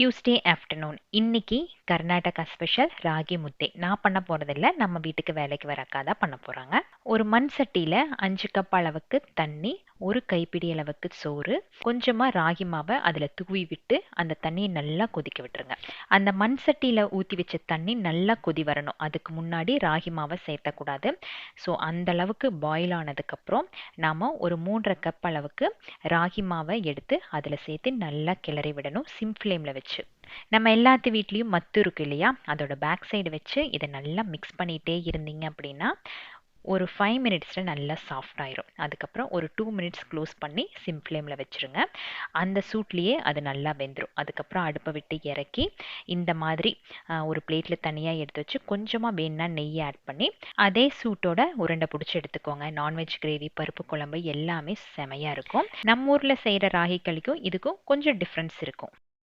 Tuesday afternoon இன்னைக்கு Karnataka special ragi முத்தை. நான் பண்ண போறதில்ல, நம்ம வீட்டுக்கு வேலைக்கு வர அக்கா தான் பண்ண போறாங்க. ஒரு மண் சட்டியில 5 கப் அளவுக்கு தண்ணி, ஒரு கைப்பிடி அளவுக்கு சோறு, கொஞ்சமா ராகி மாவை அதுல தூவி விட்டு அந்த தண்ணியை நல்லா கொதிக்க விட்டுருங்க. அந்த மண் சட்டியில ஊத்தி வச்ச தண்ணி நல்லா கொதி வரணும். அதுக்கு முன்னாடி ராகி மாவை சேர்த்தக்கூடாது. ஸோ அந்த அளவுக்கு பாயில் ஆனதுக்கு அப்புறம் நாம ஒரு 3.5 கப் அளவுக்கு ராகி மாவை எடுத்து அதுல சேர்த்து நல்லா கிளறி விடணும், சிம் ஃப்ளேம்ல வச்சு. நம்ம எல்லாத்து வீட்லேயும் மத்து இருக்கு இல்லையா, அதோட பேக் சைடு வச்சு இதை நல்லா மிக்ஸ் பண்ணிகிட்டே இருந்தீங்க அப்படின்னா ஒரு 5 மினிட்ஸில் நல்லா சாஃப்ட் ஆயிரும். அதுக்கப்புறம் ஒரு 2 மினிட்ஸ் க்ளோஸ் பண்ணி சிம் ஃப்ளேமில் வச்சுருங்க. அந்த சூட்லேயே அது நல்லா வெந்துடும். அதுக்கப்புறம் அடுப்பை விட்டு இறக்கி இந்த மாதிரி ஒரு பிளேட்டில் தனியாக எடுத்து வச்சு கொஞ்சமாக வேணுன்னா நெய் ஆட் பண்ணி அதே சூட்டோட உருண்டை பிடிச்சி எடுத்துக்கோங்க. நான்வெஜ் கிரேவி, பருப்பு குழம்பு எல்லாமே செமையாக இருக்கும். நம்ம ஊரில் செய்கிற ராகி களிக்கும் இதுக்கும் கொஞ்சம் டிஃப்ரென்ஸ் இருக்கும்.